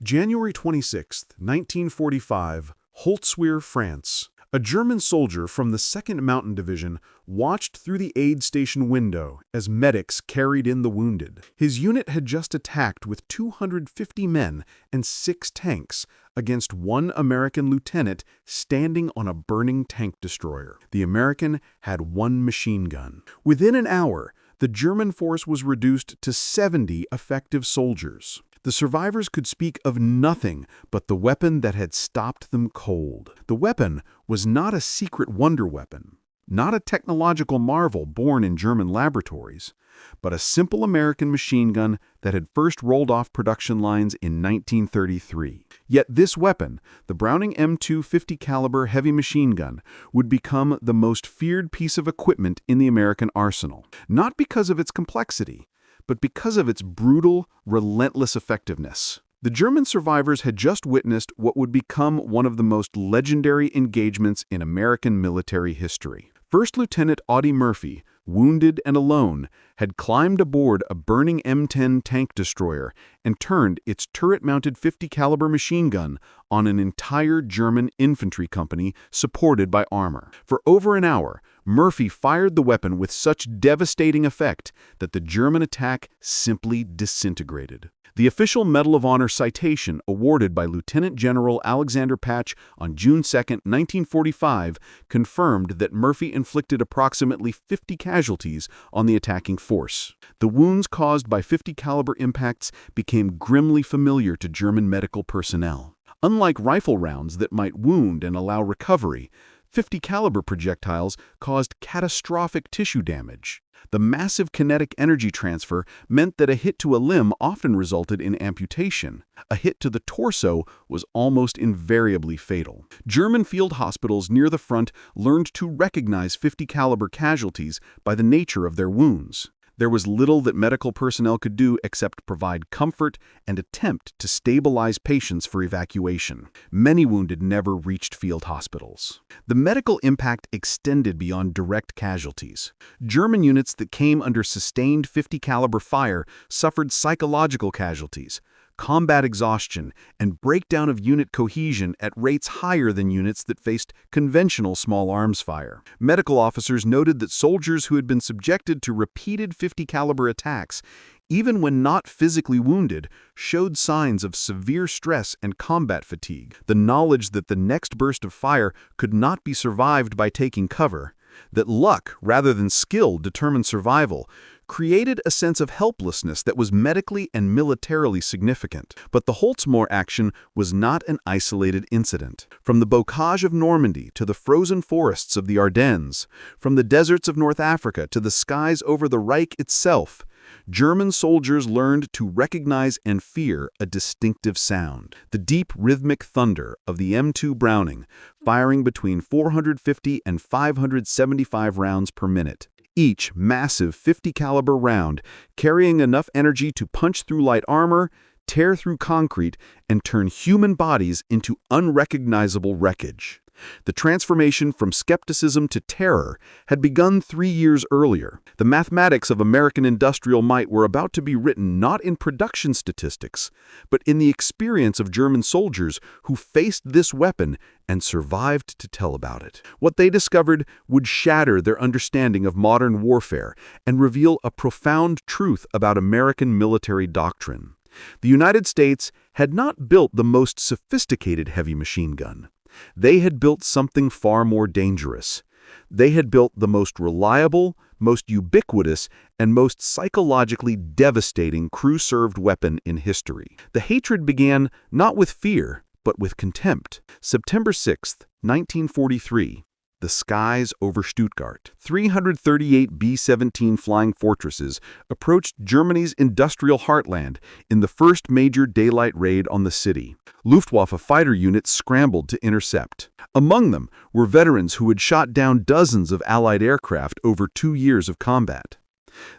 January 26, 1945, Holzwihr, France. A German soldier from the 2nd Mountain Division watched through the aid station window as medics carried in the wounded. His unit had just attacked with 250 men and 6 tanks against one American lieutenant standing on a burning tank destroyer. The American had 1 machine gun. Within an hour, the German force was reduced to 70 effective soldiers. The survivors could speak of nothing but the weapon that had stopped them cold. The weapon was not a secret wonder weapon, not a technological marvel born in German laboratories, but a simple American machine gun that had first rolled off production lines in 1933. Yet this weapon, the Browning M2 50 caliber heavy machine gun, would become the most feared piece of equipment in the American arsenal, not because of its complexity, but because of its brutal, relentless effectiveness. The German survivors had just witnessed what would become one of the most legendary engagements in American military history. First Lieutenant Audie Murphy, wounded and alone, had climbed aboard a burning M10 tank destroyer and turned its turret-mounted 50 caliber machine gun on an entire German infantry company supported by armor. For over an hour, Murphy fired the weapon with such devastating effect that the German attack simply disintegrated. The official Medal of Honor citation awarded by Lieutenant General Alexander Patch on June 2, 1945, confirmed that Murphy inflicted approximately 50 casualties on the attacking force. The wounds caused by 50 caliber impacts became grimly familiar to German medical personnel. Unlike rifle rounds that might wound and allow recovery, 50 caliber projectiles caused catastrophic tissue damage. The massive kinetic energy transfer meant that a hit to a limb often resulted in amputation. A hit to the torso was almost invariably fatal. German field hospitals near the front learned to recognize 50 caliber casualties by the nature of their wounds. There was little that medical personnel could do except provide comfort and attempt to stabilize patients for evacuation. Many wounded never reached field hospitals. The medical impact extended beyond direct casualties. German units that came under sustained 50 caliber fire suffered psychological casualties, combat exhaustion, and breakdown of unit cohesion at rates higher than units that faced conventional small arms fire. Medical officers noted that soldiers who had been subjected to repeated 50 caliber attacks, even when not physically wounded, showed signs of severe stress and combat fatigue. The knowledge that the next burst of fire could not be survived by taking cover, that luck rather than skill determined survival, created a sense of helplessness that was medically and militarily significant. But the Holzwihr action was not an isolated incident. From the bocage of Normandy to the frozen forests of the Ardennes, from the deserts of North Africa to the skies over the Reich itself, German soldiers learned to recognize and fear a distinctive sound, the deep rhythmic thunder of the M2 Browning, firing between 450 and 575 rounds per minute. Each massive 50 caliber round carrying enough energy to punch through light armor, tear through concrete, and turn human bodies into unrecognizable wreckage. The transformation from skepticism to terror had begun 3 years earlier. The mathematics of American industrial might were about to be written not in production statistics, but in the experience of German soldiers who faced this weapon and survived to tell about it. What they discovered would shatter their understanding of modern warfare and reveal a profound truth about American military doctrine. The United States had not built the most sophisticated heavy machine gun. They had built something far more dangerous. They had built the most reliable, most ubiquitous, and most psychologically devastating crew-served weapon in history. The hatred began not with fear, but with contempt. September 6, 1943. The skies over Stuttgart. 338 B-17 flying fortresses approached Germany's industrial heartland in the first major daylight raid on the city. Luftwaffe fighter units scrambled to intercept. Among them were veterans who had shot down dozens of Allied aircraft over 2 years of combat.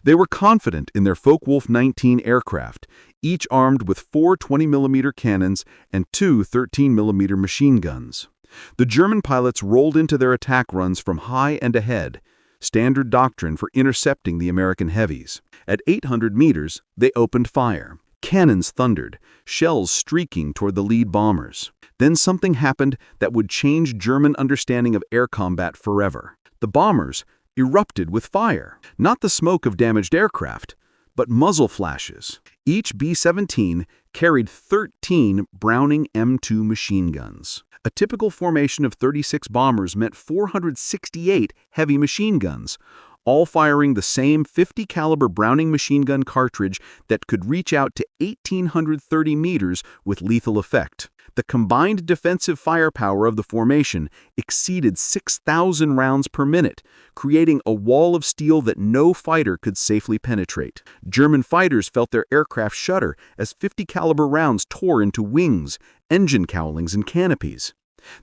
They were confident in their Focke-Wulf 19 aircraft, each armed with 4 20mm cannons and 2 13mm machine guns. The German pilots rolled into their attack runs from high and ahead, standard doctrine for intercepting the American heavies. At 800 meters, they opened fire. Cannons thundered, shells streaking toward the lead bombers. Then something happened that would change German understanding of air combat forever. The bombers erupted with fire, not the smoke of damaged aircraft, but muzzle flashes. Each B-17 carried 13 Browning M2 machine guns. A typical formation of 36 bombers meant 468 heavy machine guns, all firing the same 50 caliber Browning machine gun cartridge that could reach out to 1,830 meters with lethal effect. The combined defensive firepower of the formation exceeded 6,000 rounds per minute, creating a wall of steel that no fighter could safely penetrate. German fighters felt their aircraft shudder as 50 caliber rounds tore into wings, engine cowlings, and canopies.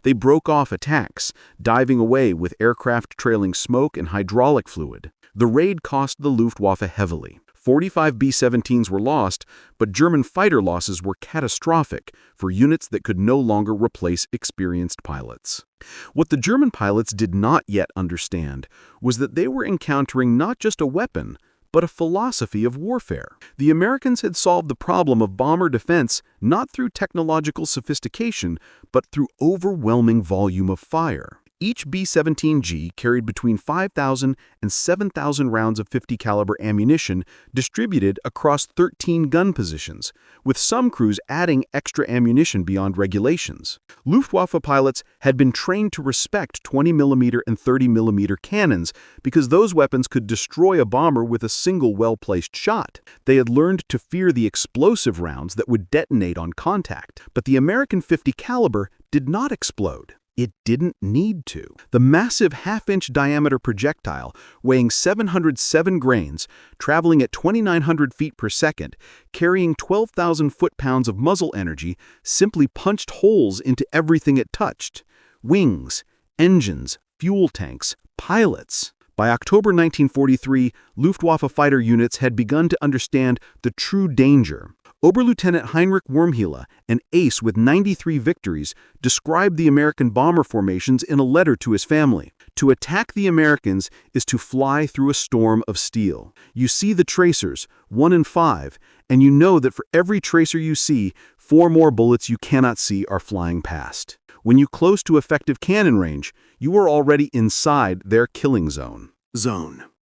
They broke off attacks, diving away with aircraft trailing smoke and hydraulic fluid. The raid cost the Luftwaffe heavily. 45 B-17s were lost, but German fighter losses were catastrophic for units that could no longer replace experienced pilots. What the German pilots did not yet understand was that they were encountering not just a weapon, but a philosophy of warfare. The Americans had solved the problem of bomber defense not through technological sophistication, but through overwhelming volume of fire. Each B-17G carried between 5,000 and 7,000 rounds of 50 caliber ammunition distributed across 13 gun positions, with some crews adding extra ammunition beyond regulations. Luftwaffe pilots had been trained to respect 20mm and 30mm cannons because those weapons could destroy a bomber with a single well-placed shot. They had learned to fear the explosive rounds that would detonate on contact, but the American 50 caliber did not explode. It didn't need to. The massive half-inch diameter projectile, weighing 707 grains, traveling at 2,900 feet per second, carrying 12,000 foot-pounds of muzzle energy, simply punched holes into everything it touched. Wings, engines, fuel tanks, pilots. By October 1943, Luftwaffe fighter units had begun to understand the true danger. Oberlieutenant Heinrich Wurmhila, an ace with 93 victories, described the American bomber formations in a letter to his family. To attack the Americans is to fly through a storm of steel. You see the tracers, 1 in 5, and you know that for every tracer you see, 4 more bullets you cannot see are flying past. When you close to effective cannon range, you are already inside their killing zone.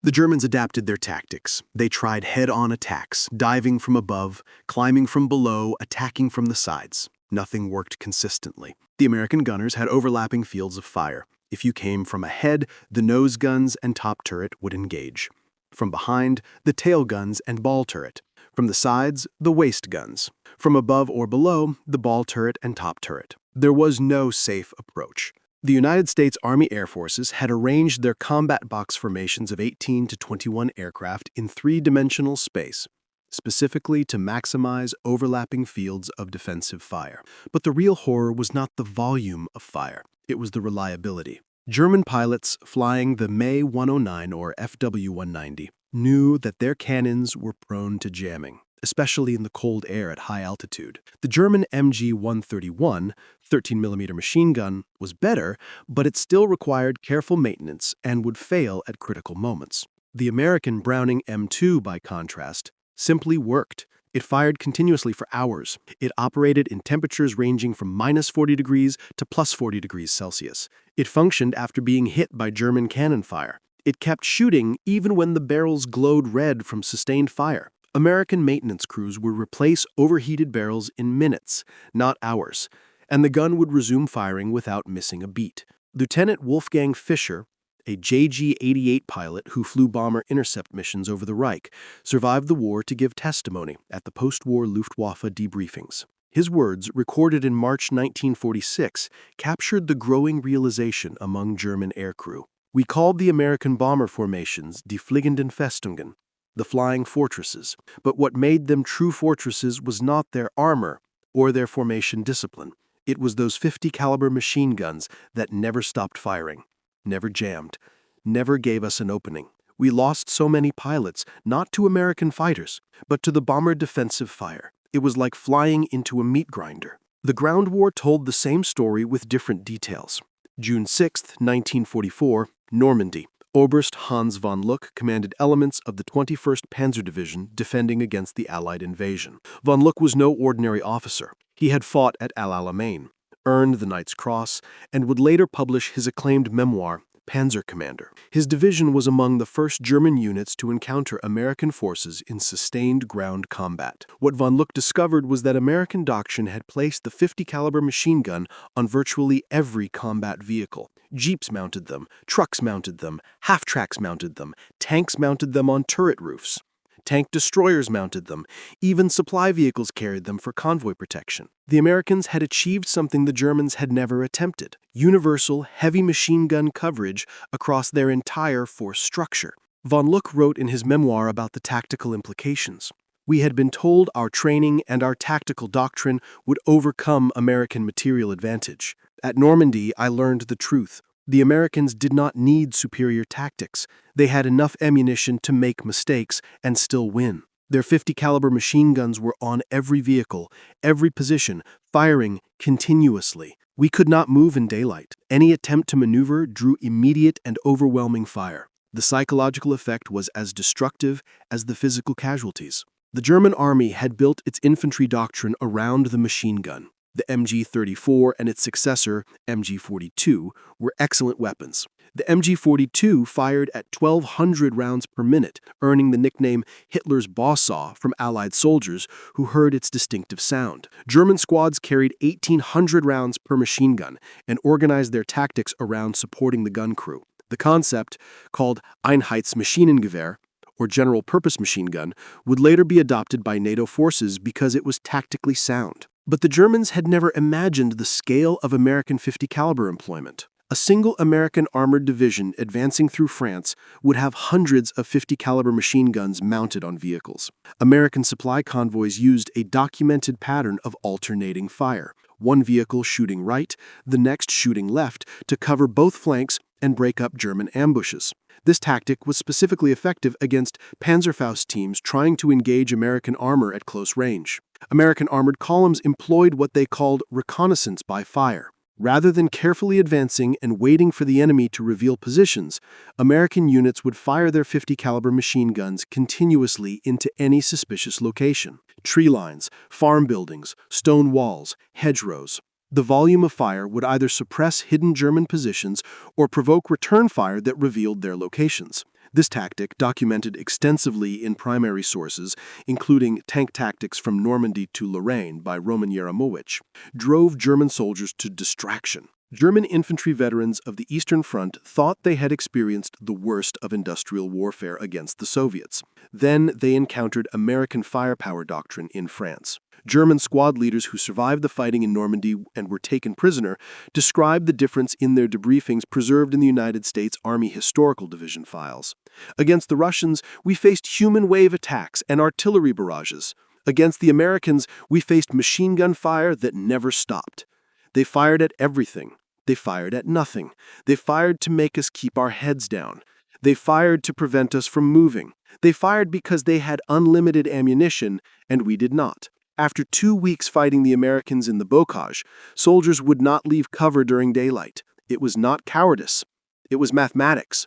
The Germans adapted their tactics. They tried head-on attacks, diving from above, climbing from below, attacking from the sides. Nothing worked consistently. The American gunners had overlapping fields of fire. If you came from ahead, the nose guns and top turret would engage. From behind, the tail guns and ball turret. From the sides, the waist guns. From above or below, the ball turret and top turret. There was no safe approach. The United States Army Air Forces had arranged their combat box formations of 18 to 21 aircraft in 3-dimensional space, specifically to maximize overlapping fields of defensive fire. But the real horror was not the volume of fire, it was the reliability. German pilots flying the May 109 or FW-190 knew that their cannons were prone to jamming, especially in the cold air at high altitude. The German MG-131 13mm machine gun was better, but it still required careful maintenance and would fail at critical moments. The American Browning M2, by contrast, simply worked. It fired continuously for hours. It operated in temperatures ranging from -40 degrees to +40 degrees Celsius. It functioned after being hit by German cannon fire. It kept shooting even when the barrels glowed red from sustained fire. American maintenance crews would replace overheated barrels in minutes, not hours, and the gun would resume firing without missing a beat. Lieutenant Wolfgang Fischer, a JG-88 pilot who flew bomber intercept missions over the Reich, survived the war to give testimony at the post-war Luftwaffe debriefings. His words, recorded in March 1946, captured the growing realization among German aircrew. We called the American bomber formations die fliegenden Festungen, the flying fortresses, but what made them true fortresses was not their armor or their formation discipline. It was those 50 caliber machine guns that never stopped firing, never jammed, never gave us an opening. We lost so many pilots, not to American fighters, but to the bomber defensive fire. It was like flying into a meat grinder. The ground war told the same story with different details. June 6, 1944, Normandy. Oberst Hans von Luck commanded elements of the 21st Panzer Division defending against the Allied invasion. Von Luck was no ordinary officer. He had fought at El Alamein, earned the Knight's Cross, and would later publish his acclaimed memoir, Panzer Commander. His division was among the first German units to encounter American forces in sustained ground combat. What von Luck discovered was that American doctrine had placed the 50 caliber machine gun on virtually every combat vehicle. Jeeps mounted them, trucks mounted them, half-tracks mounted them, tanks mounted them on turret roofs. Tank destroyers mounted them. Even supply vehicles carried them for convoy protection. The Americans had achieved something the Germans had never attempted: universal heavy machine gun coverage across their entire force structure. Von Luck wrote in his memoir about the tactical implications. We had been told our training and our tactical doctrine would overcome American material advantage. At Normandy, I learned the truth. The Americans did not need superior tactics. They had enough ammunition to make mistakes and still win. Their 50 caliber machine guns were on every vehicle, every position, firing continuously. We could not move in daylight. Any attempt to maneuver drew immediate and overwhelming fire. The psychological effect was as destructive as the physical casualties. The German army had built its infantry doctrine around the machine gun. The MG-34 and its successor, MG-42, were excellent weapons. The MG-42 fired at 1,200 rounds per minute, earning the nickname Hitler's Bawsaw from Allied soldiers who heard its distinctive sound. German squads carried 1,800 rounds per machine gun and organized their tactics around supporting the gun crew. The concept, called Einheitsmaschinengewehr, or general-purpose machine gun, would later be adopted by NATO forces because it was tactically sound. But the Germans had never imagined the scale of American 50 caliber employment. A single American armored division advancing through France would have hundreds of 50 caliber machine guns mounted on vehicles. American supply convoys used a documented pattern of alternating fire, one vehicle shooting right, the next shooting left, to cover both flanks and break up German ambushes. This tactic was specifically effective against Panzerfaust teams trying to engage American armor at close range. American armored columns employed what they called reconnaissance by fire. Rather than carefully advancing and waiting for the enemy to reveal positions, American units would fire their 50 caliber machine guns continuously into any suspicious location: tree lines, farm buildings, stone walls, hedgerows. The volume of fire would either suppress hidden German positions or provoke return fire that revealed their locations. This tactic, documented extensively in primary sources, including Tank Tactics from Normandy to Lorraine by Roman Yeremowicz, drove German soldiers to distraction. German infantry veterans of the Eastern Front thought they had experienced the worst of industrial warfare against the Soviets. Then they encountered American firepower doctrine in France. German squad leaders who survived the fighting in Normandy and were taken prisoner described the difference in their debriefings preserved in the United States Army Historical Division files. Against the Russians, we faced human wave attacks and artillery barrages. Against the Americans, we faced machine gun fire that never stopped. They fired at everything. They fired at nothing. They fired to make us keep our heads down. They fired to prevent us from moving. They fired because they had unlimited ammunition, and we did not. After 2 weeks fighting the Americans in the bocage, soldiers would not leave cover during daylight. It was not cowardice. It was mathematics.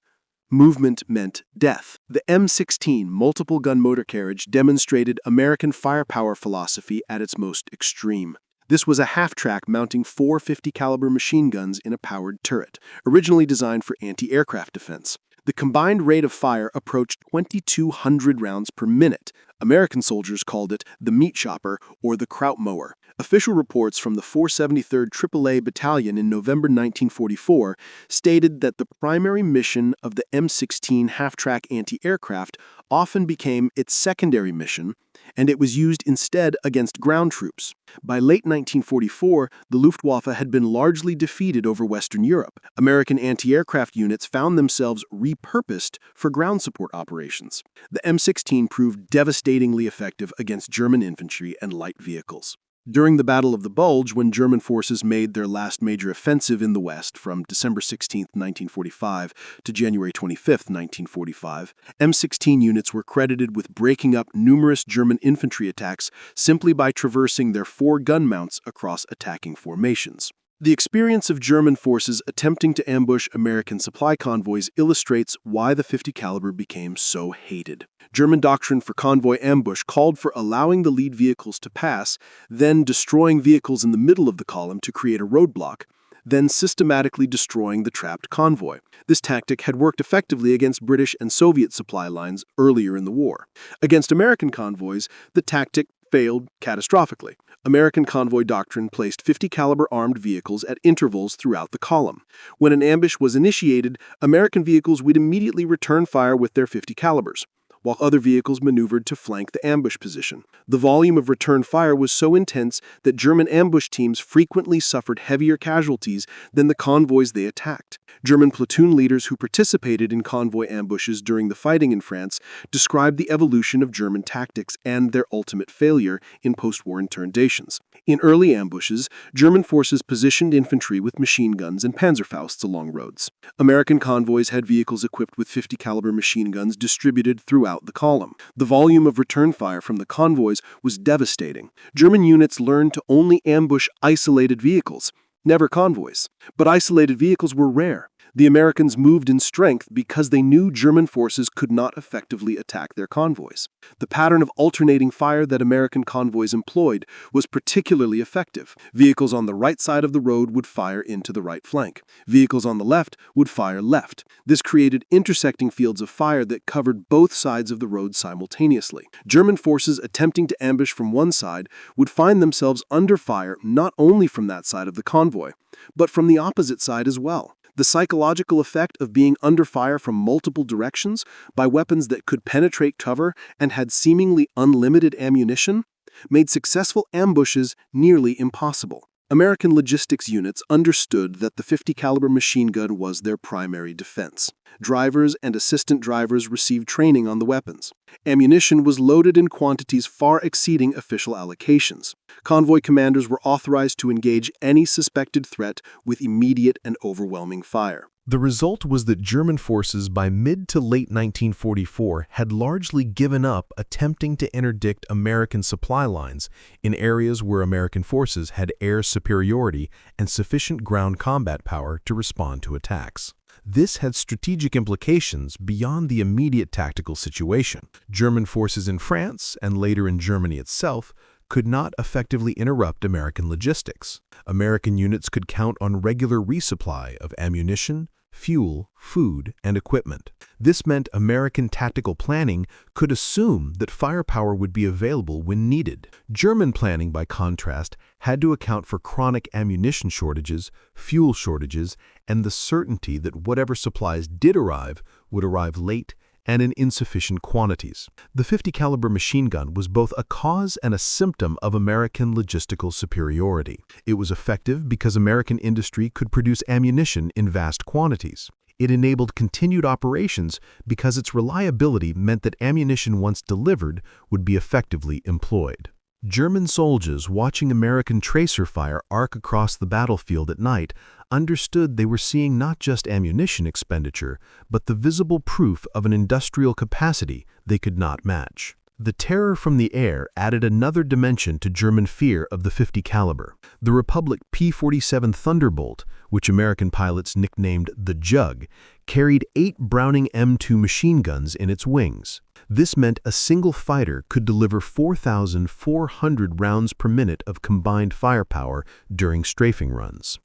Movement meant death. The M16 multiple-gun motor carriage demonstrated American firepower philosophy at its most extreme. This was a half-track mounting 4 50 caliber machine guns in a powered turret, originally designed for anti-aircraft defense. The combined rate of fire approached 2,200 rounds per minute. American soldiers called it the meat chopper or the kraut mower. Official reports from the 473rd AAA Battalion in November 1944 stated that the primary mission of the M16 half-track anti-aircraft often became its secondary mission, and it was used instead against ground troops. By late 1944, the Luftwaffe had been largely defeated over Western Europe. American anti-aircraft units found themselves repurposed for ground support operations. The M16 proved devastatingly effective against German infantry and light vehicles. During the Battle of the Bulge, when German forces made their last major offensive in the West from December 16, 1945 to January 25, 1945, M16 units were credited with breaking up numerous German infantry attacks simply by traversing their 4 gun mounts across attacking formations. The experience of German forces attempting to ambush American supply convoys illustrates why the 50 caliber became so hated. German doctrine for convoy ambush called for allowing the lead vehicles to pass, then destroying vehicles in the middle of the column to create a roadblock, then systematically destroying the trapped convoy. This tactic had worked effectively against British and Soviet supply lines earlier in the war. Against American convoys, the tactic failed catastrophically. American convoy doctrine placed 50 caliber armed vehicles at intervals throughout the column. When an ambush was initiated, American vehicles would immediately return fire with their 50 calibers, while other vehicles maneuvered to flank the ambush position. The volume of return fire was so intense that German ambush teams frequently suffered heavier casualties than the convoys they attacked. German platoon leaders who participated in convoy ambushes during the fighting in France described the evolution of German tactics and their ultimate failure in post-war interndations. In early ambushes, German forces positioned infantry with machine guns and Panzerfausts along roads. American convoys had vehicles equipped with 50 caliber machine guns distributed throughout the column. The volume of return fire from the convoys was devastating. German units learned to only ambush isolated vehicles, never convoys. But isolated vehicles were rare. The Americans moved in strength because they knew German forces could not effectively attack their convoys. The pattern of alternating fire that American convoys employed was particularly effective. Vehicles on the right side of the road would fire into the right flank. Vehicles on the left would fire left. This created intersecting fields of fire that covered both sides of the road simultaneously. German forces attempting to ambush from one side would find themselves under fire not only from that side of the convoy, but from the opposite side as well. The psychological effect of being under fire from multiple directions by weapons that could penetrate cover and had seemingly unlimited ammunition made successful ambushes nearly impossible. American logistics units understood that the 50 caliber machine gun was their primary defense. Drivers and assistant drivers received training on the weapons. Ammunition was loaded in quantities far exceeding official allocations. Convoy commanders were authorized to engage any suspected threat with immediate and overwhelming fire. The result was that German forces by mid to late 1944 had largely given up attempting to interdict American supply lines in areas where American forces had air superiority and sufficient ground combat power to respond to attacks. This had strategic implications beyond the immediate tactical situation. German forces in France, and later in Germany itself, could not effectively interrupt American logistics. American units could count on regular resupply of ammunition, fuel, food, and equipment. This meant American tactical planning could assume that firepower would be available when needed. German planning, by contrast, had to account for chronic ammunition shortages, fuel shortages, and the certainty that whatever supplies did arrive would arrive late and in insufficient quantities. The 50 caliber machine gun was both a cause and a symptom of American logistical superiority. It was effective because American industry could produce ammunition in vast quantities. It enabled continued operations because its reliability meant that ammunition once delivered would be effectively employed. German soldiers watching American tracer fire arc across the battlefield at night understood they were seeing not just ammunition expenditure, but the visible proof of an industrial capacity they could not match. The terror from the air added another dimension to German fear of the 50 caliber. The Republic P-47 Thunderbolt, which American pilots nicknamed the Jug, carried 8 Browning M2 machine guns in its wings. This meant a single fighter could deliver 4,400 rounds per minute of combined firepower during strafing runs.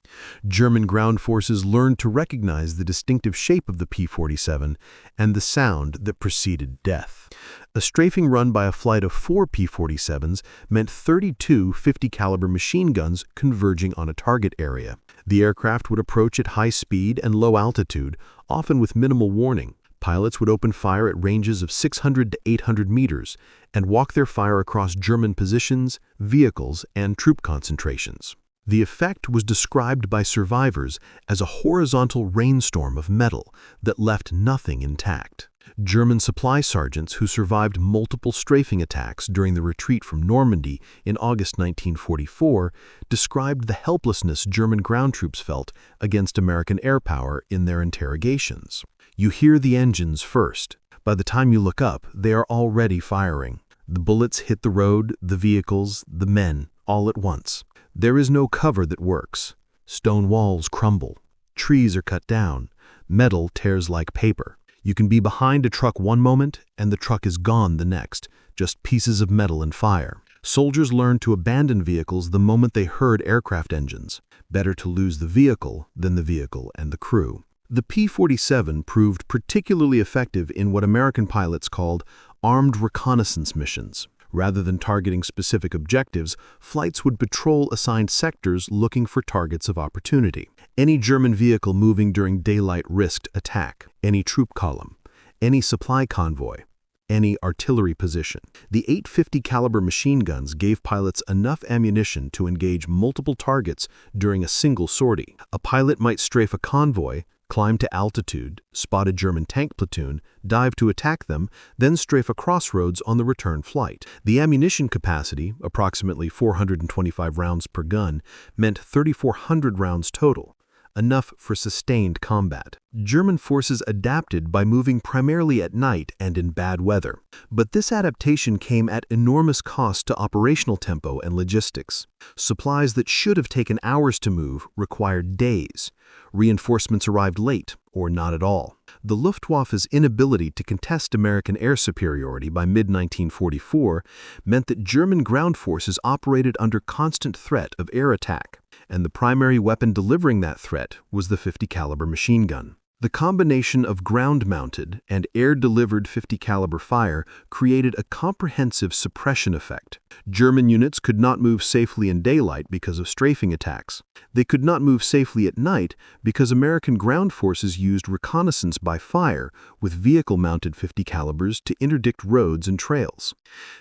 German ground forces learned to recognize the distinctive shape of the P-47 and the sound that preceded death. A strafing run by a flight of 4 P-47s meant 32 50 caliber machine guns converging on a target area. The aircraft would approach at high speed and low altitude, often with minimal warning. Pilots would open fire at ranges of 600 to 800 meters and walk their fire across German positions, vehicles, and troop concentrations. The effect was described by survivors as a horizontal rainstorm of metal that left nothing intact. German supply sergeants who survived multiple strafing attacks during the retreat from Normandy in August 1944 described the helplessness German ground troops felt against American air power in their interrogations. You hear the engines first. By the time you look up, they are already firing. The bullets hit the road, the vehicles, the men, all at once. There is no cover that works. Stone walls crumble. Trees are cut down. Metal tears like paper. You can be behind a truck one moment, and the truck is gone the next, just pieces of metal and fire. Soldiers learned to abandon vehicles the moment they heard aircraft engines. Better to lose the vehicle than the vehicle and the crew. The P-47 proved particularly effective in what American pilots called armed reconnaissance missions. Rather than targeting specific objectives, flights would patrol assigned sectors looking for targets of opportunity. Any German vehicle moving during daylight risked attack. Any troop column. Any supply convoy. Any artillery position. The 850 caliber machine guns gave pilots enough ammunition to engage multiple targets during a single sortie. A pilot might strafe a convoy, climb to altitude, spot a German tank platoon, dive to attack them, then strafe a crossroads on the return flight. The ammunition capacity, approximately 425 rounds per gun, meant 3,400 rounds total. Enough for sustained combat. German forces adapted by moving primarily at night and in bad weather. But this adaptation came at enormous cost to operational tempo and logistics. Supplies that should have taken hours to move required days. Reinforcements arrived late, or not at all. The Luftwaffe's inability to contest American air superiority by mid-1944 meant that German ground forces operated under constant threat of air attack, and the primary weapon delivering that threat was the 50 caliber machine gun. The combination of ground-mounted and air-delivered 50 caliber fire created a comprehensive suppression effect. German units could not move safely in daylight because of strafing attacks. They could not move safely at night because American ground forces used reconnaissance by fire with vehicle-mounted 50 calibers to interdict roads and trails.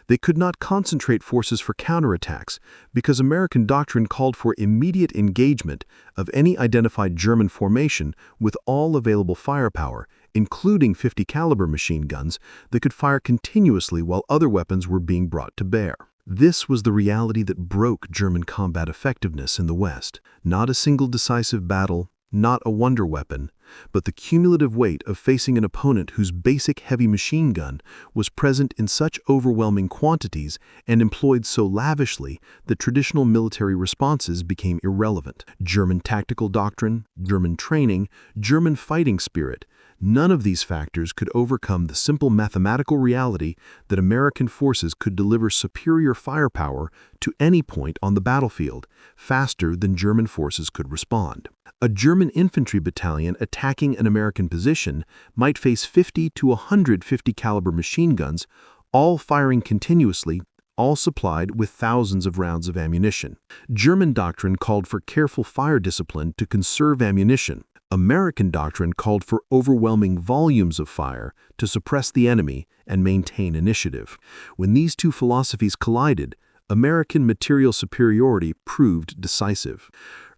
They could not concentrate forces for counterattacks because American doctrine called for immediate engagement of any identified German formation with all available firepower, including 50 caliber machine guns that could fire continuously while other weapons were being brought to bear. This was the reality that broke German combat effectiveness in the West. Not a single decisive battle, not a wonder weapon, but the cumulative weight of facing an opponent whose basic heavy machine gun was present in such overwhelming quantities and employed so lavishly that traditional military responses became irrelevant. German tactical doctrine, German training, German fighting spirit, none of these factors could overcome the simple mathematical reality that American forces could deliver superior firepower to any point on the battlefield, faster than German forces could respond. A German infantry battalion attacking an American position might face 50 to 150 caliber machine guns, all firing continuously, all supplied with thousands of rounds of ammunition. German doctrine called for careful fire discipline to conserve ammunition. American doctrine called for overwhelming volumes of fire to suppress the enemy and maintain initiative. When these two philosophies collided, American material superiority proved decisive.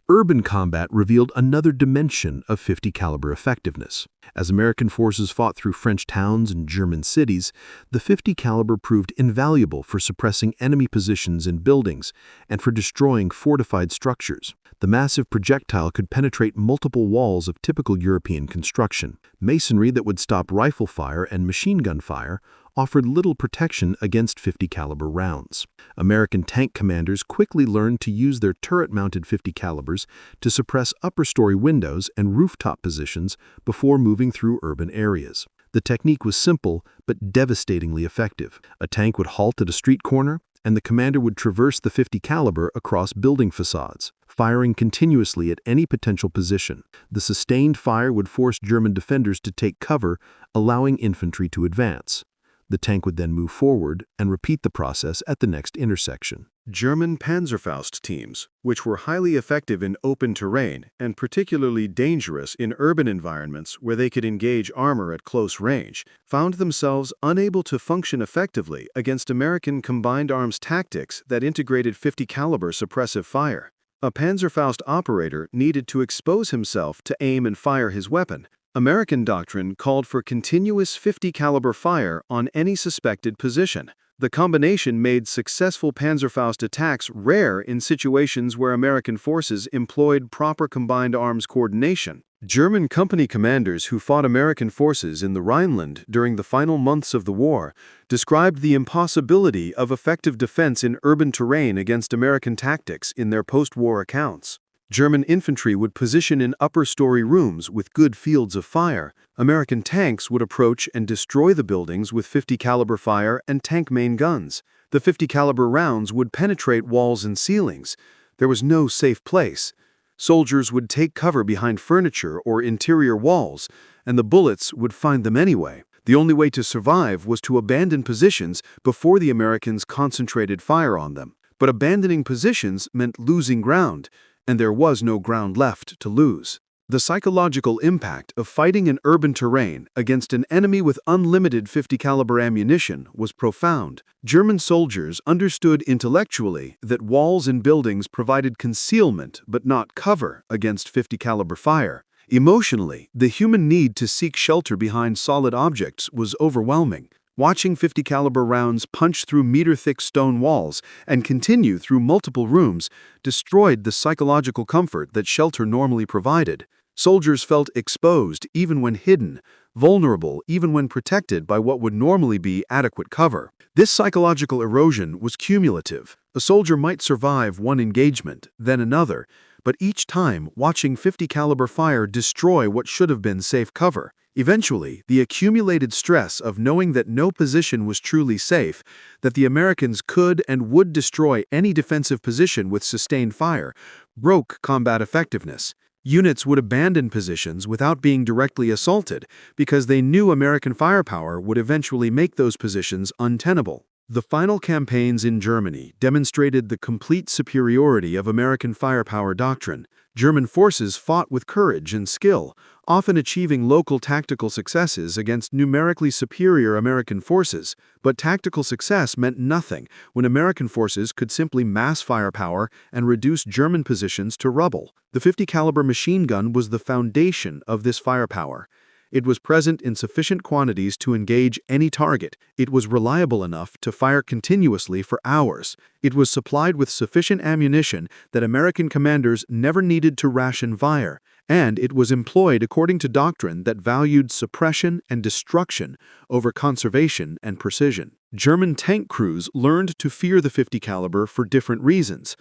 Urban combat revealed another dimension of 50 caliber effectiveness. As American forces fought through French towns and German cities, the 50 caliber proved invaluable for suppressing enemy positions in buildings and for destroying fortified structures. The massive projectile could penetrate multiple walls of typical European construction. Masonry that would stop rifle fire and machine gun fire offered little protection against 50 caliber rounds. American tank commanders quickly learned to use their turret-mounted 50 calibers to suppress upper-story windows and rooftop positions before moving through urban areas. The technique was simple but devastatingly effective. A tank would halt at a street corner, and the commander would traverse the 50 caliber across building facades, firing continuously at any potential position. The sustained fire would force German defenders to take cover, allowing infantry to advance. The tank would then move forward and repeat the process at the next intersection. German Panzerfaust teams, which were highly effective in open terrain and particularly dangerous in urban environments where they could engage armor at close range, found themselves unable to function effectively against American combined arms tactics that integrated 50 caliber suppressive fire. A Panzerfaust operator needed to expose himself to aim and fire his weapon. American doctrine called for continuous 50 caliber fire on any suspected position. The combination made successful Panzerfaust attacks rare in situations where American forces employed proper combined arms coordination. German company commanders who fought American forces in the Rhineland during the final months of the war described the impossibility of effective defense in urban terrain against American tactics in their post-war accounts. German infantry would position in upper-story rooms with good fields of fire. American tanks would approach and destroy the buildings with 50 caliber fire and tank main guns. The 50 caliber rounds would penetrate walls and ceilings. There was no safe place. Soldiers would take cover behind furniture or interior walls, and the bullets would find them anyway. The only way to survive was to abandon positions before the Americans concentrated fire on them. But abandoning positions meant losing ground, and there was no ground left to lose. The psychological impact of fighting in urban terrain against an enemy with unlimited 50 caliber ammunition was profound. German soldiers understood intellectually that walls and buildings provided concealment but not cover against 50 caliber fire. Emotionally, the human need to seek shelter behind solid objects was overwhelming. Watching 50 caliber rounds punch through meter-thick stone walls and continue through multiple rooms destroyed the psychological comfort that shelter normally provided. Soldiers felt exposed even when hidden, vulnerable even when protected by what would normally be adequate cover. This psychological erosion was cumulative. A soldier might survive one engagement, then another, but each time watching 50 caliber fire destroy what should have been safe cover. Eventually, the accumulated stress of knowing that no position was truly safe, that the Americans could and would destroy any defensive position with sustained fire, broke combat effectiveness. Units would abandon positions without being directly assaulted because they knew American firepower would eventually make those positions untenable. The final campaigns in Germany demonstrated the complete superiority of American firepower doctrine. German forces fought with courage and skill, often achieving local tactical successes against numerically superior American forces. But tactical success meant nothing when American forces could simply mass firepower and reduce German positions to rubble. The 50 caliber machine gun was the foundation of this firepower. It was present in sufficient quantities to engage any target. It was reliable enough to fire continuously for hours. It was supplied with sufficient ammunition that American commanders never needed to ration fire. And it was employed according to doctrine that valued suppression and destruction over conservation and precision. German tank crews learned to fear the 50 caliber for different reasons.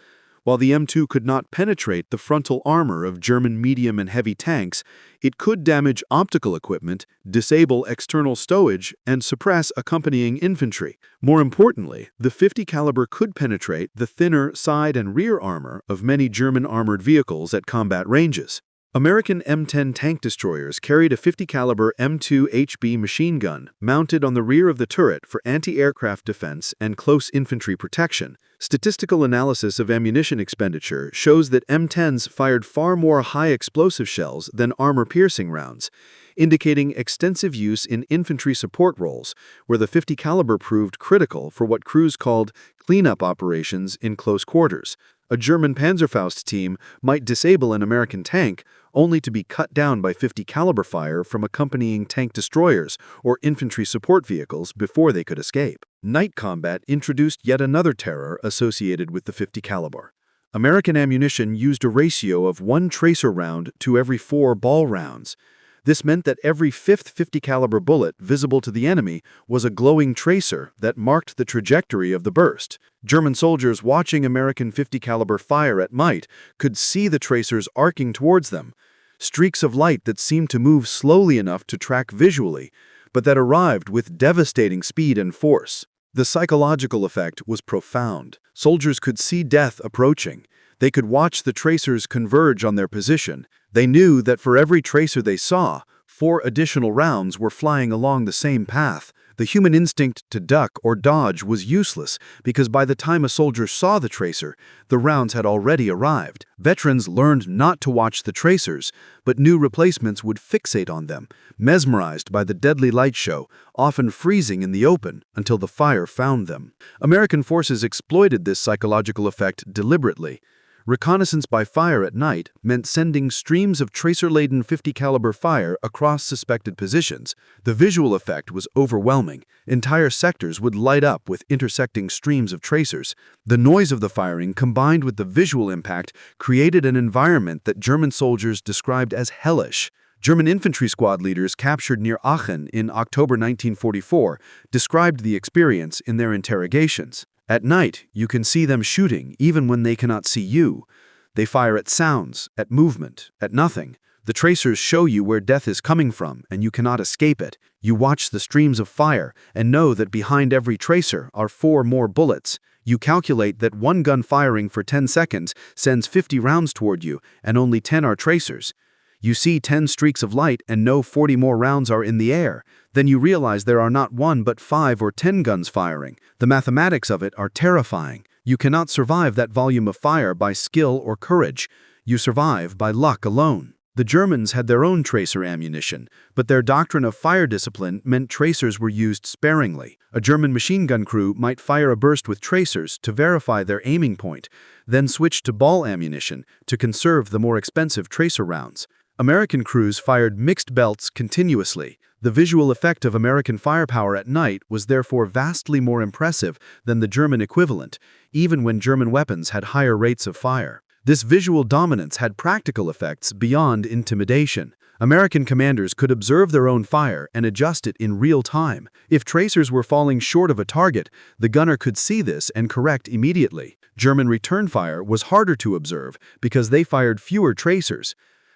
While the M2 could not penetrate the frontal armor of German medium and heavy tanks, it could damage optical equipment, disable external stowage, and suppress accompanying infantry. More importantly, the 50 caliber could penetrate the thinner side and rear armor of many German armored vehicles at combat ranges. American M10 tank destroyers carried a 50 caliber M2 HB machine gun mounted on the rear of the turret for anti-aircraft defense and close infantry protection. Statistical analysis of ammunition expenditure shows that M10s fired far more high-explosive shells than armor-piercing rounds, indicating extensive use in infantry support roles, where the 50 caliber proved critical for what crews called cleanup operations in close quarters. A German Panzerfaust team might disable an American tank only to be cut down by 50 caliber fire from accompanying tank destroyers or infantry support vehicles before they could escape. Night combat introduced yet another terror associated with the 50 caliber. American ammunition used a ratio of 1 tracer round to every 4 ball rounds. This meant that every 5th 50 caliber bullet visible to the enemy was a glowing tracer that marked the trajectory of the burst. German soldiers watching American 50 caliber fire at night could see the tracers arcing towards them, streaks of light that seemed to move slowly enough to track visually, but that arrived with devastating speed and force. The psychological effect was profound. Soldiers could see death approaching. They could watch the tracers converge on their position. They knew that for every tracer they saw, 4 additional rounds were flying along the same path. The human instinct to duck or dodge was useless because by the time a soldier saw the tracer, the rounds had already arrived. Veterans learned not to watch the tracers, but new replacements would fixate on them, mesmerized by the deadly light show, often freezing in the open until the fire found them. American forces exploited this psychological effect deliberately. Reconnaissance by fire at night meant sending streams of tracer-laden 50 caliber fire across suspected positions. The visual effect was overwhelming. Entire sectors would light up with intersecting streams of tracers. The noise of the firing combined with the visual impact created an environment that German soldiers described as hellish. German infantry squad leaders captured near Aachen in October 1944 described the experience in their interrogations. At night, you can see them shooting even when they cannot see you. They fire at sounds, at movement, at nothing. The tracers show you where death is coming from, and you cannot escape it. You watch the streams of fire and know that behind every tracer are 4 more bullets. You calculate that one gun firing for 10 seconds sends 50 rounds toward you, and only 10 are tracers. You see 10 streaks of light and know 40 more rounds are in the air. Then you realize there are not 1 but 5 or 10 guns firing. The mathematics of it are terrifying. You cannot survive that volume of fire by skill or courage. You survive by luck alone. The Germans had their own tracer ammunition, but their doctrine of fire discipline meant tracers were used sparingly. A German machine gun crew might fire a burst with tracers to verify their aiming point, then switch to ball ammunition to conserve the more expensive tracer rounds. American crews fired mixed belts continuously. The visual effect of American firepower at night was therefore vastly more impressive than the German equivalent, even when German weapons had higher rates of fire. This visual dominance had practical effects beyond intimidation. American commanders could observe their own fire and adjust it in real time. If tracers were falling short of a target, the gunner could see this and correct immediately. German return fire was harder to observe because they fired fewer tracers.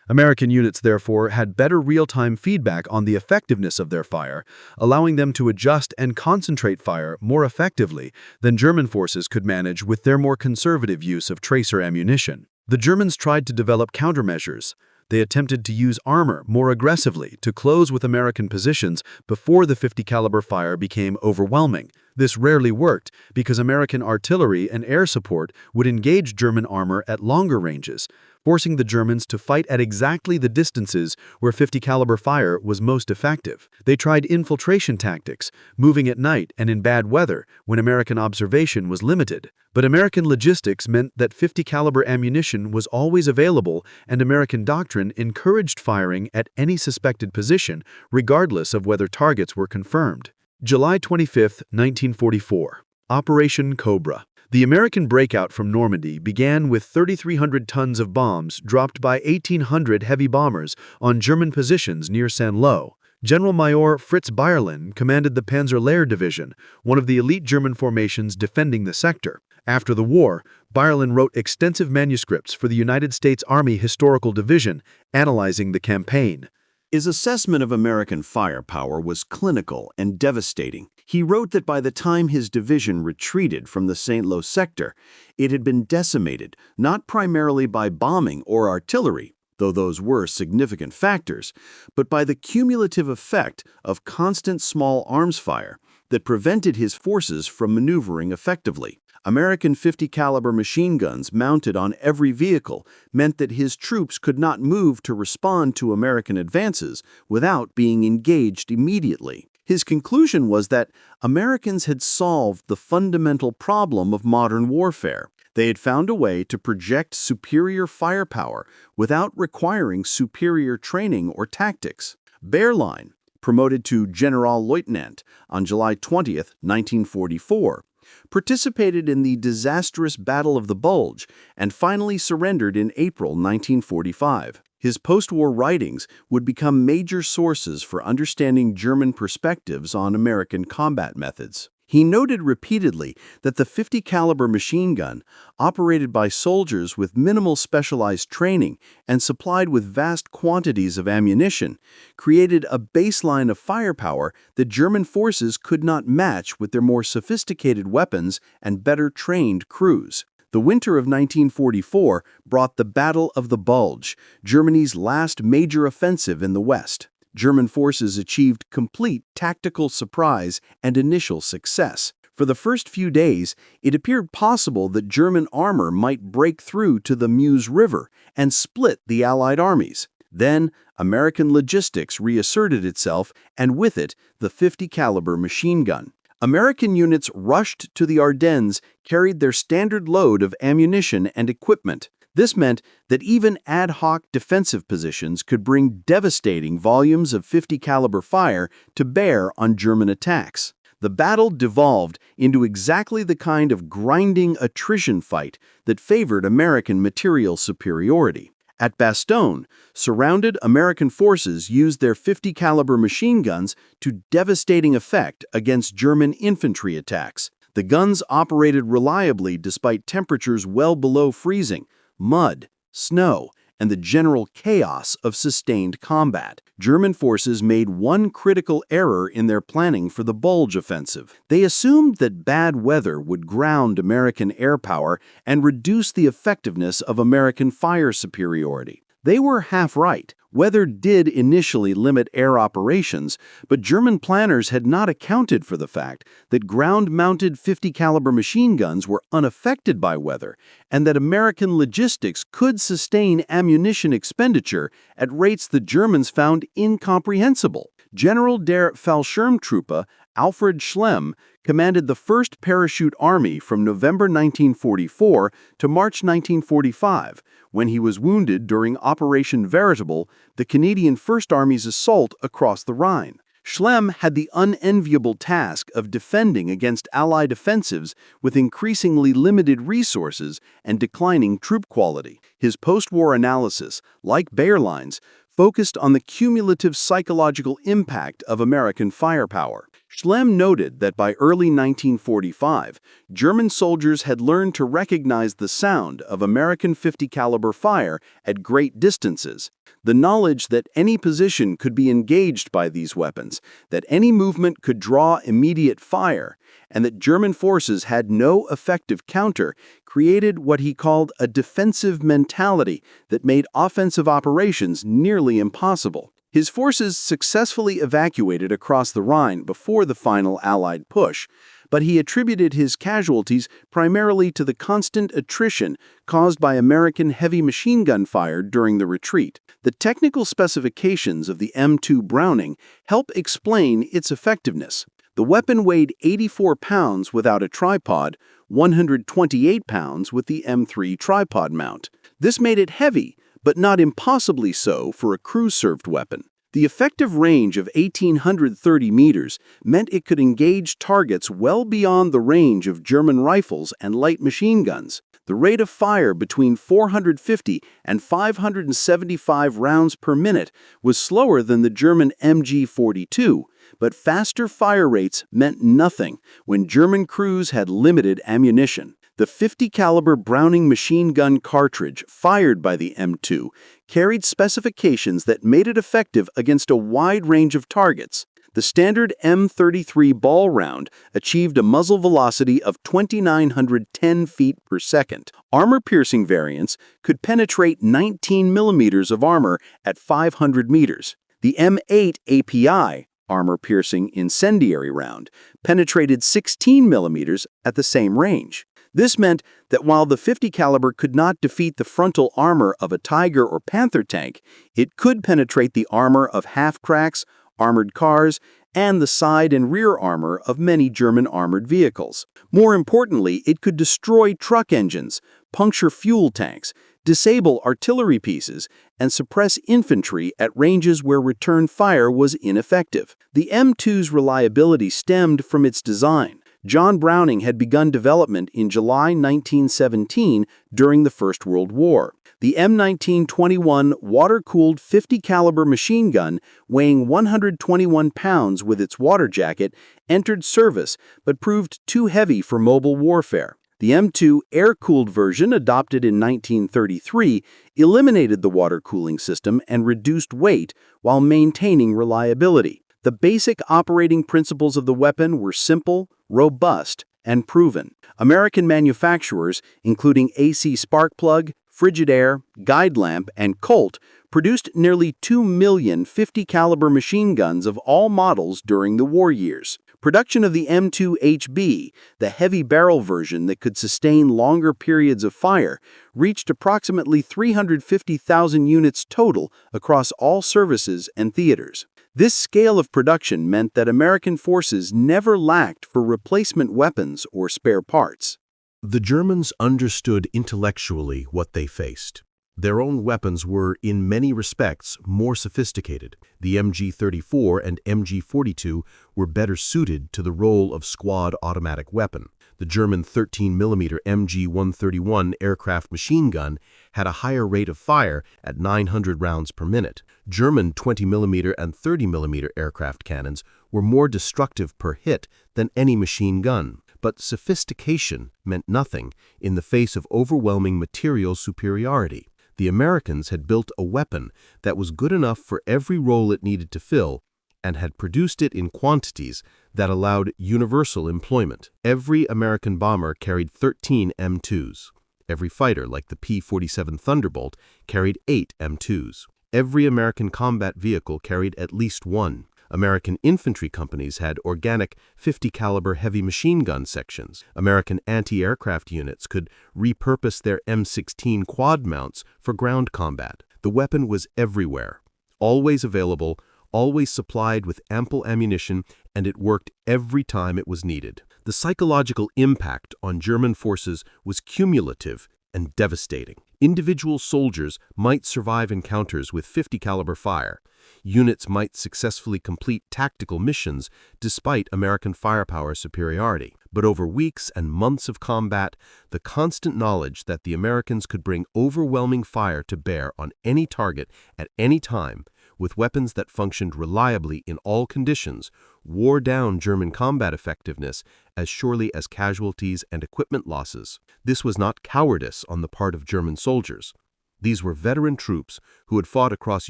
American units, therefore, had better real-time feedback on the effectiveness of their fire, allowing them to adjust and concentrate fire more effectively than German forces could manage with their more conservative use of tracer ammunition. The Germans tried to develop countermeasures. They attempted to use armor more aggressively to close with American positions before the 50 caliber fire became overwhelming. This rarely worked because American artillery and air support would engage German armor at longer ranges, forcing the Germans to fight at exactly the distances where 50 caliber fire was most effective. They tried infiltration tactics, moving at night and in bad weather when American observation was limited. But American logistics meant that 50 caliber ammunition was always available, and American doctrine encouraged firing at any suspected position, regardless of whether targets were confirmed. July 25, 1944. Operation Cobra. The American breakout from Normandy began with 3,300 tons of bombs dropped by 1,800 heavy bombers on German positions near Saint-Lô. General Major Fritz Bayerlein commanded the Panzer Lehr Division, one of the elite German formations defending the sector. After the war, Bayerlein wrote extensive manuscripts for the United States Army Historical Division, analyzing the campaign. His assessment of American firepower was clinical and devastating. He wrote that by the time his division retreated from the Saint-Lô sector, it had been decimated, not primarily by bombing or artillery, though those were significant factors, but by the cumulative effect of constant small arms fire that prevented his forces from maneuvering effectively. American 50 caliber machine guns mounted on every vehicle meant that his troops could not move to respond to American advances without being engaged immediately. His conclusion was that Americans had solved the fundamental problem of modern warfare. They had found a way to project superior firepower without requiring superior training or tactics. Bayerlein, promoted to Generalleutnant on July 20, 1944, participated in the disastrous Battle of the Bulge and finally surrendered in April 1945. His post-war writings would become major sources for understanding German perspectives on American combat methods. He noted repeatedly that the 50 caliber machine gun, operated by soldiers with minimal specialized training and supplied with vast quantities of ammunition, created a baseline of firepower that German forces could not match with their more sophisticated weapons and better trained crews. The winter of 1944 brought the Battle of the Bulge, Germany's last major offensive in the West. German forces achieved complete tactical surprise and initial success. For the first few days, it appeared possible that German armor might break through to the Meuse River and split the Allied armies. Then, American logistics reasserted itself, and with it, the 50 caliber machine gun. American units rushed to the Ardennes, carried their standard load of ammunition and equipment. This meant that even ad hoc defensive positions could bring devastating volumes of 50 caliber fire to bear on German attacks. The battle devolved into exactly the kind of grinding attrition fight that favored American material superiority. At Bastogne, surrounded American forces used their 50 caliber machine guns to devastating effect against German infantry attacks. The guns operated reliably despite temperatures well below freezing, mud, snow, and the general chaos of sustained combat. German forces made one critical error in their planning for the Bulge offensive. They assumed that bad weather would ground American air power and reduce the effectiveness of American fire superiority. They were half right. Weather did initially limit air operations, but German planners had not accounted for the fact that ground-mounted 50-caliber machine guns were unaffected by weather, and that American logistics could sustain ammunition expenditure at rates the Germans found incomprehensible. General der Fallschirmtruppe Alfred Schlemm commanded the 1st Parachute Army from November 1944 to March 1945, when he was wounded during Operation Veritable, the Canadian First Army's assault across the Rhine. Schlemm had the unenviable task of defending against Allied offensives with increasingly limited resources and declining troop quality. His post-war analysis, like Bayerlein's, focused on the cumulative psychological impact of American firepower. Schlemm noted that by early 1945, German soldiers had learned to recognize the sound of American 50-caliber fire at great distances. The knowledge that any position could be engaged by these weapons, that any movement could draw immediate fire, and that German forces had no effective counter created what he called a defensive mentality that made offensive operations nearly impossible. His forces successfully evacuated across the Rhine before the final Allied push, but he attributed his casualties primarily to the constant attrition caused by American heavy machine gun fire during the retreat. The technical specifications of the M2 Browning help explain its effectiveness. The weapon weighed 84 pounds without a tripod, 128 pounds with the M3 tripod mount. This made it heavy, but not impossibly so for a crew-served weapon. The effective range of 1,830 meters meant it could engage targets well beyond the range of German rifles and light machine guns. The rate of fire between 450 and 575 rounds per minute was slower than the German MG-42, but faster fire rates meant nothing when German crews had limited ammunition. The 50-caliber Browning machine gun cartridge fired by the M2 carried specifications that made it effective against a wide range of targets. The standard M33 ball round achieved a muzzle velocity of 2,910 feet per second. Armor-piercing variants could penetrate 19 millimeters of armor at 500 meters. The M8 API, armor-piercing incendiary round, penetrated 16 millimeters at the same range. This meant that while the 50 caliber could not defeat the frontal armor of a Tiger or Panther tank, it could penetrate the armor of half-tracks, armored cars, and the side and rear armor of many German armored vehicles. More importantly, it could destroy truck engines, puncture fuel tanks, disable artillery pieces, and suppress infantry at ranges where return fire was ineffective. The M2's reliability stemmed from its design. John Browning had begun development in July 1917 during the First World War. The M1921 water-cooled 50-caliber machine gun, weighing 121 pounds with its water jacket, entered service but proved too heavy for mobile warfare. The M2 air-cooled version, adopted in 1933, eliminated the water cooling system and reduced weight while maintaining reliability. The basic operating principles of the weapon were simple, robust, and proven. American manufacturers, including AC Sparkplug, Frigidaire, Guide Lamp, and Colt, produced nearly 2 million 50-caliber machine guns of all models during the war years. Production of the M2HB, the heavy barrel version that could sustain longer periods of fire, reached approximately 350,000 units total across all services and theaters. This scale of production meant that American forces never lacked for replacement weapons or spare parts. The Germans understood intellectually what they faced. Their own weapons were, in many respects, more sophisticated. The MG-34 and MG-42 were better suited to the role of squad automatic weapon. The German 13mm MG-131 aircraft machine gun had a higher rate of fire at 900 rounds per minute. German 20mm and 30mm aircraft cannons were more destructive per hit than any machine gun. But But sophistication meant nothing in the face of overwhelming material superiority. The Americans had built a weapon that was good enough for every role it needed to fill, and had produced it in quantities that allowed universal employment. Every American bomber carried 13 M2s. Every fighter, like the P-47 Thunderbolt, carried 8 M2s. Every American combat vehicle carried at least one. American infantry companies had organic 50-caliber heavy machine gun sections. American anti-aircraft units could repurpose their M16 quad mounts for ground combat. The weapon was everywhere, always available, always supplied with ample ammunition, and it worked every time it was needed. The psychological impact on German forces was cumulative and devastating. Individual soldiers might survive encounters with 50-caliber fire. Units might successfully complete tactical missions despite American firepower superiority. But over weeks and months of combat, the constant knowledge that the Americans could bring overwhelming fire to bear on any target at any time, with weapons that functioned reliably in all conditions, wore down German combat effectiveness as surely as casualties and equipment losses. This was not cowardice on the part of German soldiers. These were veteran troops who had fought across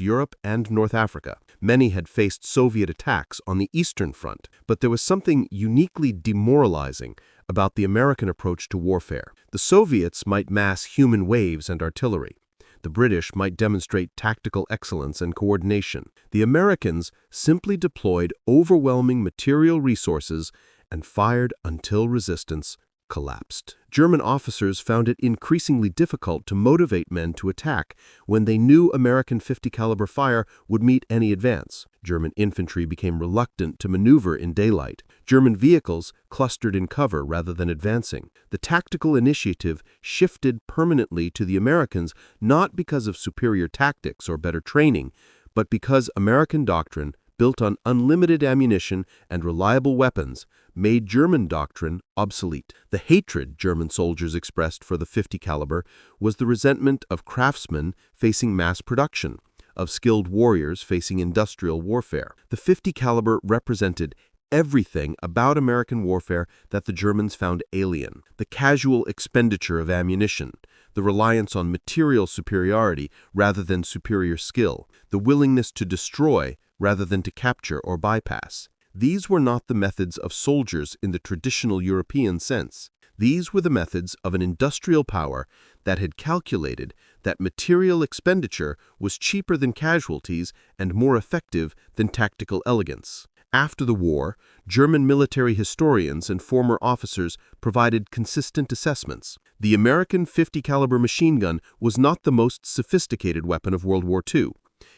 Europe and North Africa. Many had faced Soviet attacks on the Eastern Front, but there was something uniquely demoralizing about the American approach to warfare. The Soviets might mass human waves and artillery. The British might demonstrate tactical excellence and coordination. The Americans simply deployed overwhelming material resources and fired until resistance collapsed. German officers found it increasingly difficult to motivate men to attack when they knew American 50-caliber fire would meet any advance. German infantry became reluctant to maneuver in daylight. German vehicles clustered in cover rather than advancing. The tactical initiative shifted permanently to the Americans, not because of superior tactics or better training, but because American doctrine, built on unlimited ammunition and reliable weapons, made German doctrine obsolete. The hatred German soldiers expressed for the 50 caliber was the resentment of craftsmen facing mass production, of skilled warriors facing industrial warfare. The 50 caliber represented everything about American warfare that the Germans found alien: the casual expenditure of ammunition, the reliance on material superiority rather than superior skill, the willingness to destroy rather than to capture or bypass. These were not the methods of soldiers in the traditional European sense. These were the methods of an industrial power that had calculated that material expenditure was cheaper than casualties and more effective than tactical elegance. After the war, German military historians and former officers provided consistent assessments. The American 50 caliber machine gun was not the most sophisticated weapon of World War II.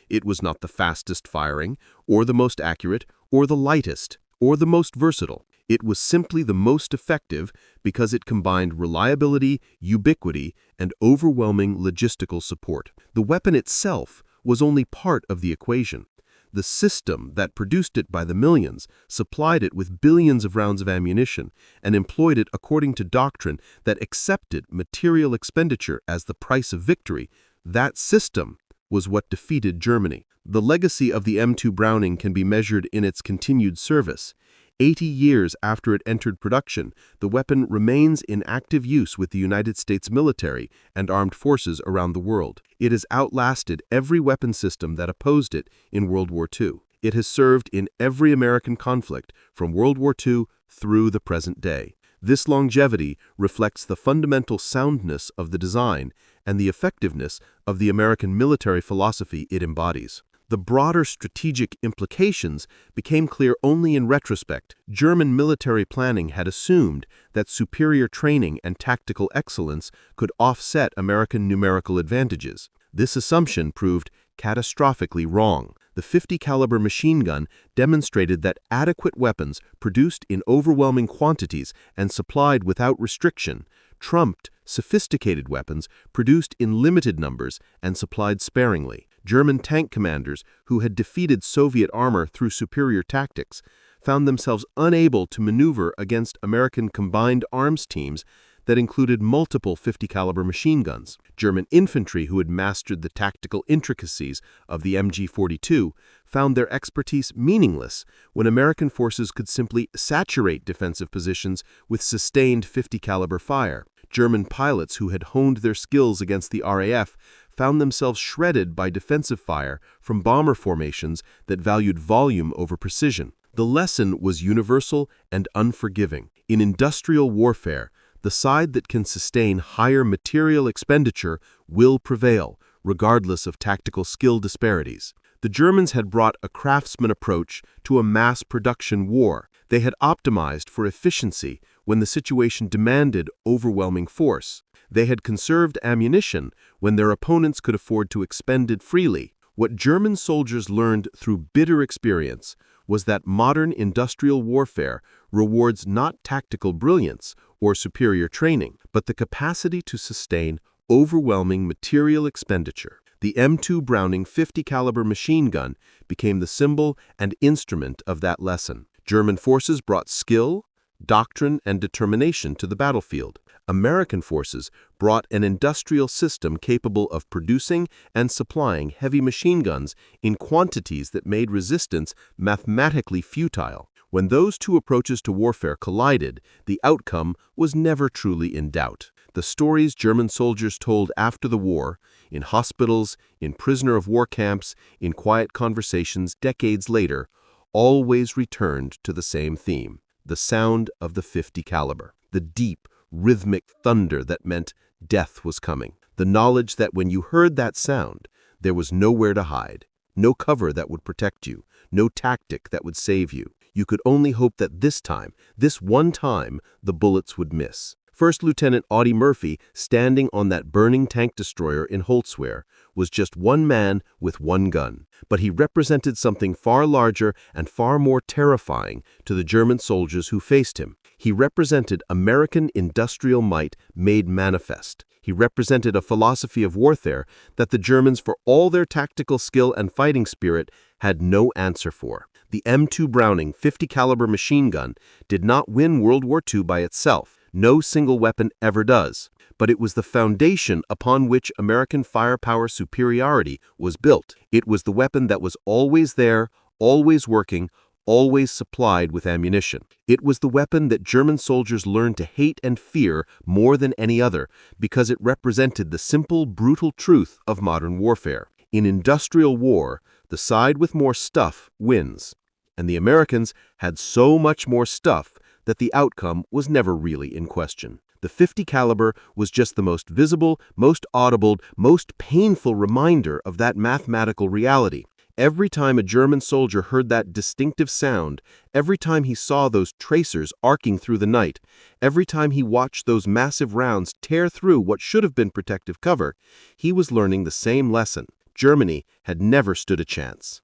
It was not the fastest firing, or the most accurate, or the lightest, or the most versatile. It was simply the most effective because it combined reliability, ubiquity, and overwhelming logistical support. The weapon itself was only part of the equation. The system that produced it by the millions, supplied it with billions of rounds of ammunition, and employed it according to doctrine that accepted material expenditure as the price of victory, that system was what defeated Germany. The legacy of the M2 Browning can be measured in its continued service. 80 years after it entered production, the weapon remains in active use with the United States military and armed forces around the world. It has outlasted every weapon system that opposed it in World War II. It has served in every American conflict from World War II through the present day. This longevity reflects the fundamental soundness of the design and the effectiveness of the American military philosophy it embodies. The broader strategic implications became clear only in retrospect. German military planning had assumed that superior training and tactical excellence could offset American numerical advantages. This assumption proved catastrophically wrong. The 50 caliber machine gun demonstrated that adequate weapons produced in overwhelming quantities and supplied without restriction trumped sophisticated weapons produced in limited numbers and supplied sparingly. German tank commanders who had defeated Soviet armor through superior tactics found themselves unable to maneuver against American combined arms teams that included multiple 50-caliber machine guns. German infantry who had mastered the tactical intricacies of the MG-42 found their expertise meaningless when American forces could simply saturate defensive positions with sustained 50-caliber fire. German pilots who had honed their skills against the RAF found themselves shredded by defensive fire from bomber formations that valued volume over precision. The lesson was universal and unforgiving. In industrial warfare, the side that can sustain higher material expenditure will prevail, regardless of tactical skill disparities. The Germans had brought a craftsman approach to a mass production war. They had optimized for efficiency when the situation demanded overwhelming force. They had conserved ammunition when their opponents could afford to expend it freely. What German soldiers learned through bitter experience was that modern industrial warfare rewards not tactical brilliance or superior training, but the capacity to sustain overwhelming material expenditure. The M2 Browning 50-caliber machine gun became the symbol and instrument of that lesson. German forces brought skill, doctrine, and determination to the battlefield. American forces brought an industrial system capable of producing and supplying heavy machine guns in quantities that made resistance mathematically futile. When those two approaches to warfare collided, the outcome was never truly in doubt. The stories German soldiers told after the war, in hospitals, in prisoner of war camps, in quiet conversations decades later, always returned to the same theme: the sound of the 50 caliber, the deep, rhythmic thunder that meant death was coming. The knowledge that when you heard that sound, there was nowhere to hide, no cover that would protect you, no tactic that would save you. You could only hope that this time, this one time, the bullets would miss. First Lieutenant Audie Murphy, standing on that burning tank destroyer in Holzwehr, was just one man with one gun. But he represented something far larger and far more terrifying to the German soldiers who faced him. He represented American industrial might made manifest. He represented a philosophy of warfare that the Germans, for all their tactical skill and fighting spirit, had no answer for. The M2 Browning 50-caliber machine gun did not win World War II by itself. No single weapon ever does. But it was the foundation upon which American firepower superiority was built. It was the weapon that was always there, always working, always supplied with ammunition. It was the weapon that German soldiers learned to hate and fear more than any other because it represented the simple, brutal truth of modern warfare. In industrial war, the side with more stuff wins. And the Americans had so much more stuff that the outcome was never really in question. The 50 caliber was just the most visible, most audible, most painful reminder of that mathematical reality. Every time a German soldier heard that distinctive sound, every time he saw those tracers arcing through the night, every time he watched those massive rounds tear through what should have been protective cover, he was learning the same lesson. Germany had never stood a chance.